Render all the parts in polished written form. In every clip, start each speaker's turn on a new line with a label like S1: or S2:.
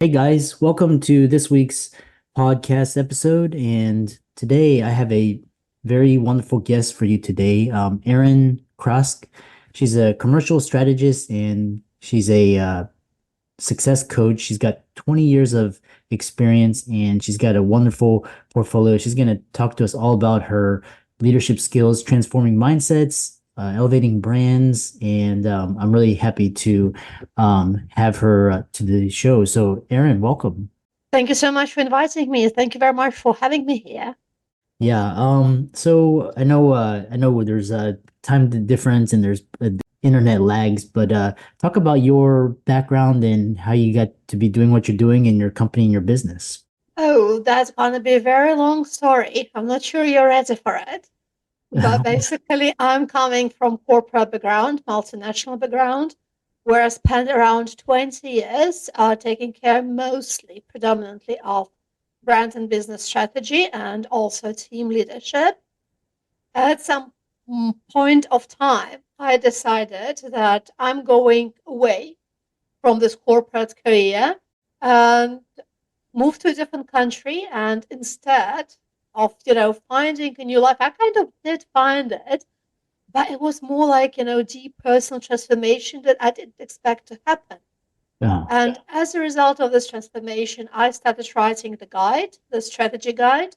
S1: Hey guys, welcome to this week's podcast episode. And today I have a very wonderful guest for you today, Erin Craske. She's a commercial strategist and she's a success coach. She's got 20 years of experience and she's got a wonderful portfolio. She's going to talk to us all about her leadership skills, transforming mindsets, elevating brands. And I'm really happy to have her to the show. So, Erin, welcome.
S2: Thank you so much for inviting me. Thank you very much for having me here.
S1: Yeah, so I know there's a time difference and there's internet lags, but talk about your background and how you got to be doing what you're doing in your company and your business.
S2: Oh, that's going to be a very long story. I'm not sure you're ready for it. But basically, I'm coming from corporate background, multinational background, where I spent around 20 years taking care mostly, predominantly of brand and business strategy and also team leadership. At some point of time, I decided that I'm going away from this corporate career and move to a different country. And instead of, finding a new life, I kind of did find it, but it was more like, deep personal transformation that I didn't expect to happen.
S1: Yeah.
S2: And as a result of this transformation, I started writing the guide, the strategy guide.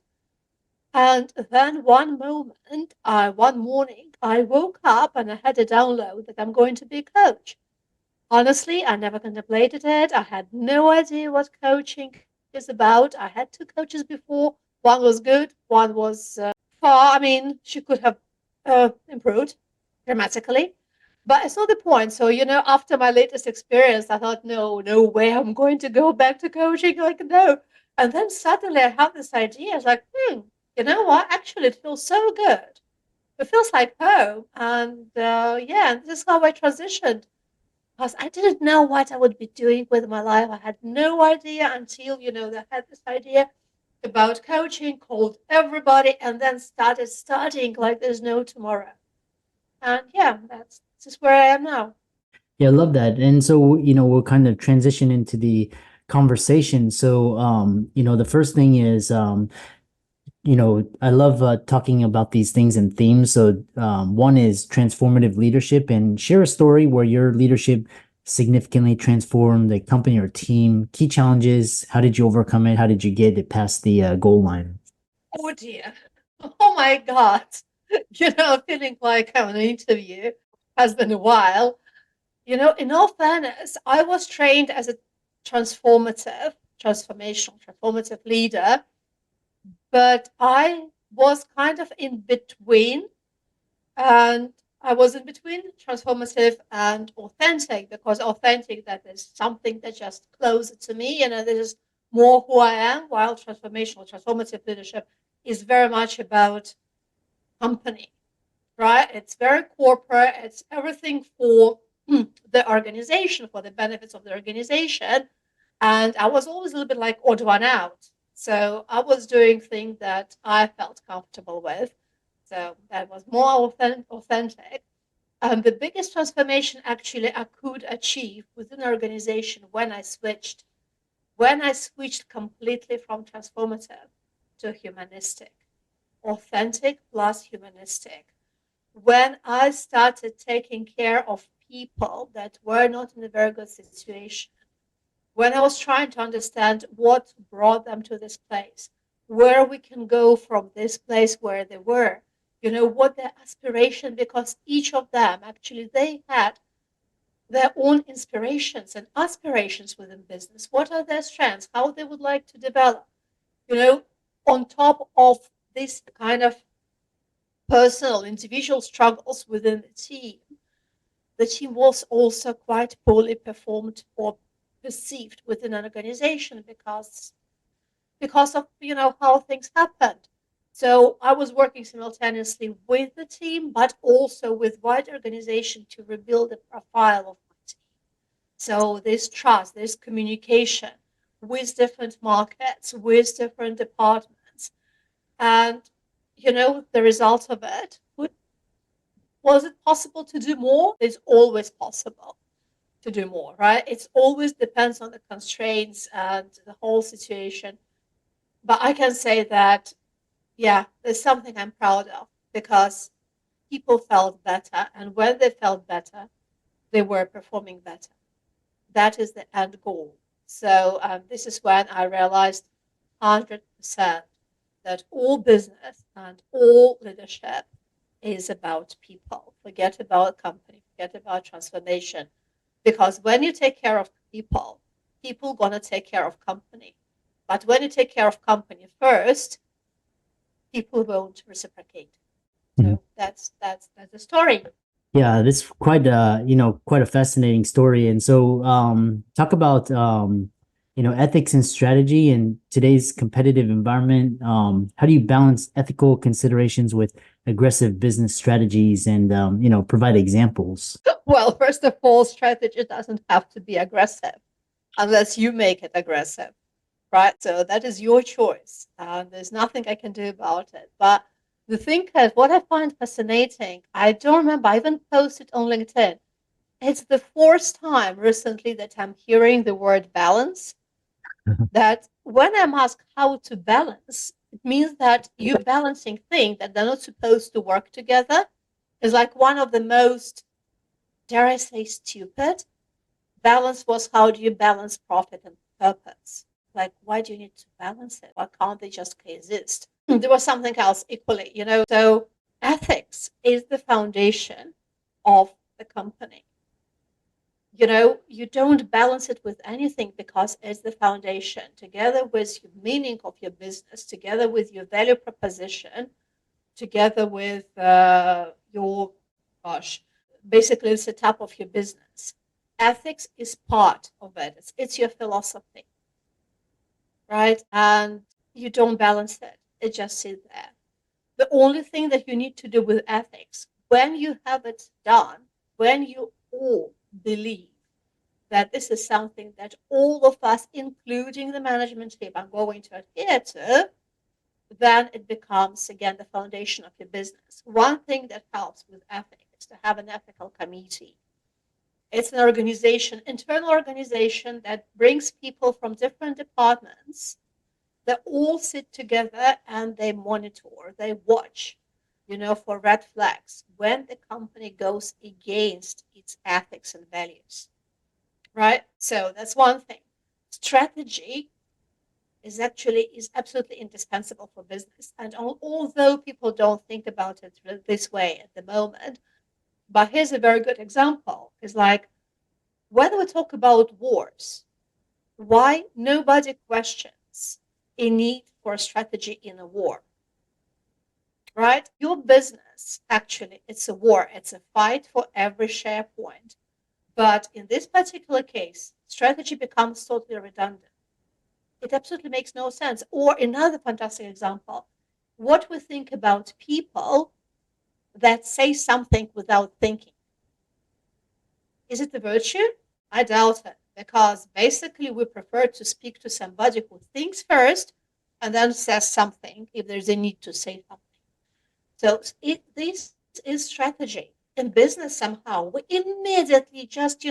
S2: And then one morning, I woke up and I had a download that I'm going to be a coach. Honestly, I never contemplated it. I had no idea what coaching is about. I had two coaches before. One was good, one was far. I mean, she could have improved dramatically, but it's not the point. So, after my latest experience, I thought, no, no way I'm going to go back to coaching. Like, no. And then suddenly I have this idea. It's like, you know what? Actually, it feels so good. It feels like home. And yeah, and this is how I transitioned because I didn't know what I would be doing with my life. I had no idea until, I had this idea about coaching, called everybody, and then started studying like there's no tomorrow. And yeah, that's just where I am now.
S1: Yeah, I love that. And so, we'll kind of transition into the conversation. So, the first thing is, I love talking about these things and themes. So, one is transformative leadership, and share a story where your leadership significantly transformed the company or team. Key challenges. How did you overcome it? How did you get it past the goal line?
S2: Oh dear. Oh my God. Feeling like I'm an interview has been a while. In all fairness, I was trained as a transformative leader, but I was kind of in between, and I was in between transformative and authentic because authentic that is something that just closer to me, this is more who I am, while transformative leadership is very much about company, right? It's very corporate. It's everything for the organization, for the benefits of the organization. And I was always a little bit like odd one out. So I was doing things that I felt comfortable with. So that was more authentic. And the biggest transformation actually I could achieve within an organization when I switched completely from transformative to humanistic, authentic plus humanistic. When I started taking care of people that were not in a very good situation, when I was trying to understand what brought them to this place, where we can go from this place where they were, what their aspiration, because each of them actually they had their own inspirations and aspirations within business. What are their strengths? How they would like to develop, you know, on top of this kind of personal, individual struggles within the team. The team was also quite poorly performed or perceived within an organization because of how things happened. So I was working simultaneously with the team, but also with wide organization to rebuild the profile of my team. So there's trust, there's communication with different markets, with different departments. And the result of it, was it possible to do more? It's always possible. to do more, right? It always depends on the constraints and the whole situation. But I can say that, yeah, there's something I'm proud of because people felt better. And when they felt better, they were performing better. That is the end goal. So this is when I realized 100% that all business and all leadership is about people. Forget about company, forget about transformation. Because when you take care of people, people gonna take care of company. But when you take care of company first, people won't reciprocate.
S1: Mhm.
S2: So that's the story.
S1: Yeah, this quite quite a fascinating story. And so talk about ethics and strategy in today's competitive environment. How do you balance ethical considerations with aggressive business strategies and provide examples?
S2: Well, first of all, strategy doesn't have to be aggressive unless you make it aggressive, right? So that is your choice. There's nothing I can do about it. But the thing is, what I find fascinating, I don't remember, I even posted on LinkedIn. It's the fourth time recently that I'm hearing the word balance. That when I'm asked how to balance, it means that you're balancing things that they're not supposed to work together. Is like one of the most, dare I say, stupid. Balance was how do you balance profit and purpose? Like, why do you need to balance it? Why can't they just coexist? There was something else equally. So ethics is the foundation of the company. You don't balance it with anything because it's the foundation, together with your meaning of your business, together with your value proposition, together with your, gosh, basically the setup of your business. Ethics is part of it. It's your philosophy, right? And you don't balance it. It just sits there. The only thing that you need to do with ethics, when you have it done, when you all believe that this is something that all of us, including the management team, are going to adhere to, then it becomes, again, the foundation of your business. One thing that helps with ethics is to have an ethical committee. It's an organization, internal organization that brings people from different departments that all sit together and they monitor, they watch, for red flags when the company goes against its ethics and values, right? So that's one thing. Strategy is absolutely indispensable for business. And although people don't think about it this way at the moment, but here's a very good example. Is like when we talk about wars, why nobody questions a need for a strategy in a war, right? Your business, actually, it's a war. It's a fight for every share point. But in this particular case, strategy becomes totally redundant. It absolutely makes no sense. Or another fantastic example, what we think about people that say something without thinking. Is it a virtue? I doubt it, because basically we prefer to speak to somebody who thinks first and then says something if there's a need to say something. So this is strategy. In business, somehow, we immediately just,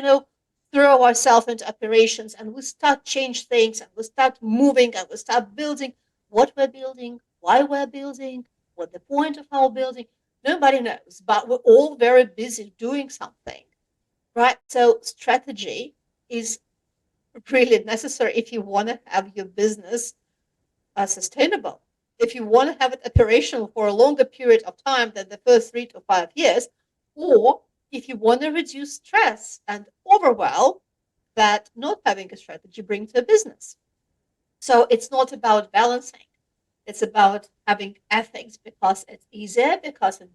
S2: throw ourselves into operations and we start change things and we start moving and we start building what we're building, why we're building, what the point of our building. Nobody knows, but we're all very busy doing something, right? So strategy is really necessary if you want to have your business sustainable. If you want to have it operational for a longer period of time than the first 3 to 5 years, or if you want to reduce stress and overwhelm that not having a strategy brings to a business. So it's not about balancing. It's about having ethics because it's easier, because it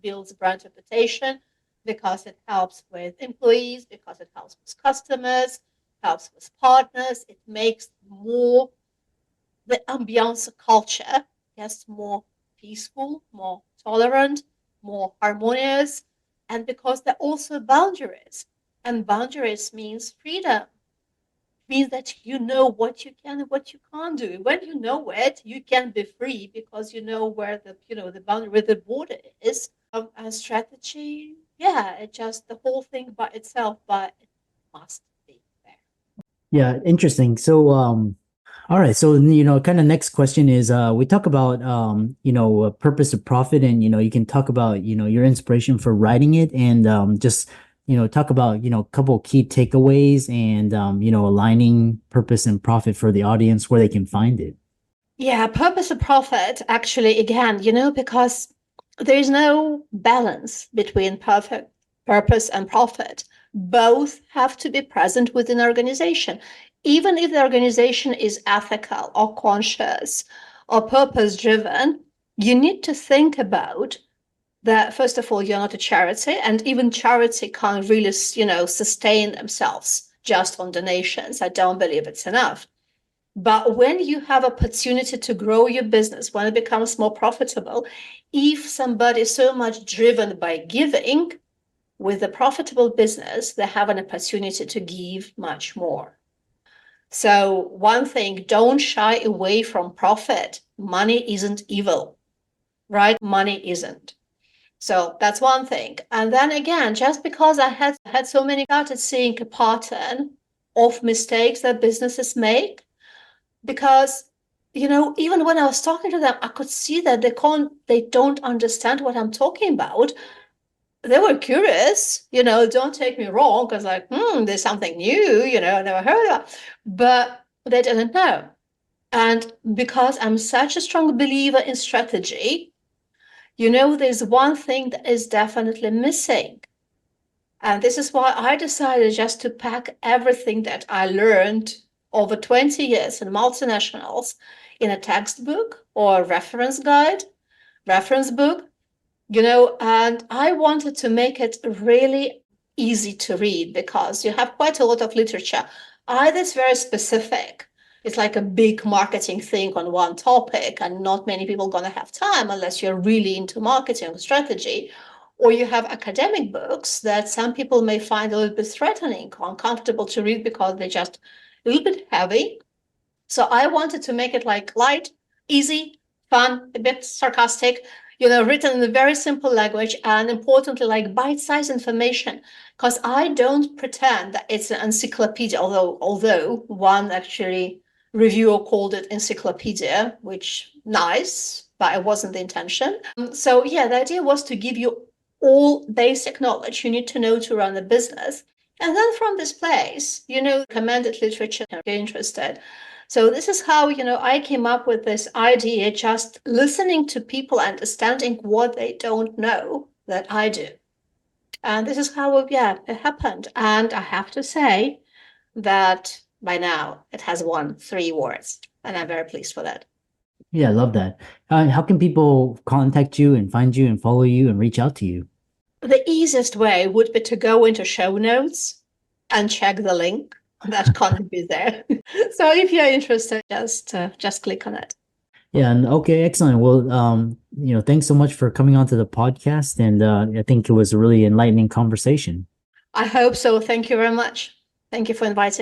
S2: builds brand reputation, because it helps with employees, because it helps with customers, helps with partners. It makes more the ambiance culture gets more peaceful, more tolerant, more harmonious, and because there are also boundaries. And boundaries means freedom, means that you know what you can and what you can't do. When you know it, you can be free because you know where the boundary, where the border is. And strategy, yeah, it just the whole thing by itself, but must be there.
S1: Yeah, interesting. So, all right. So, kind of next question is, we talk about, purpose of profit, and, you can talk about, your inspiration for writing it, and, just, talk about, a couple of key takeaways, and, aligning purpose and profit for the audience where they can find it.
S2: Yeah, purpose of profit, actually, again, because there is no balance between perfect purpose and profit. Both have to be present within an organization. Even if the organization is ethical or conscious or purpose driven, you need to think about that. First of all, you're not a charity, and even charity can't really, sustain themselves just on donations. I don't believe it's enough. But when you have opportunity to grow your business, when it becomes more profitable, if somebody is so much driven by giving, with a profitable business, they have an opportunity to give much more. So one thing, don't shy away from profit. Money isn't evil, right? Money isn't. So that's one thing. And then again, just because I had so many, started seeing a pattern of mistakes that businesses make, because even when I was talking to them, I could see that they don't understand what I'm talking about. They were curious, don't take me wrong, because like, there's something new, I never heard of that. But they didn't know. And because I'm such a strong believer in strategy, there's one thing that is definitely missing. And this is why I decided just to pack everything that I learned over 20 years in multinationals in a textbook or a reference book, and I wanted to make it really easy to read, because you have quite a lot of literature. Either it's very specific, it's like a big marketing thing on one topic, and not many people are going to have time unless you're really into marketing strategy, or you have academic books that some people may find a little bit threatening, uncomfortable to read, because they're just a little bit heavy. So I wanted to make it like light, easy, fun, a bit sarcastic, written in a very simple language, and importantly, like bite-sized information. Because I don't pretend that it's an encyclopedia, although one actually reviewer called it encyclopedia, which nice, but it wasn't the intention. So yeah, the idea was to give you all basic knowledge you need to know to run a business. And then from this place, recommended literature if you're interested. So this is how, I came up with this idea, just listening to people, understanding what they don't know that I do. And this is how, it happened. And I have to say that by now it has won 3 awards, and I'm very pleased for that.
S1: Yeah, I love that. How can people contact you and find you and follow you and reach out to you?
S2: The easiest way would be to go into show notes and check the link that can't be there. So if you're interested, just click on it.
S1: Yeah, and okay, excellent. Well, thanks so much for coming onto the podcast, and I think it was a really enlightening conversation.
S2: I hope so. Thank you very much. Thank you for inviting.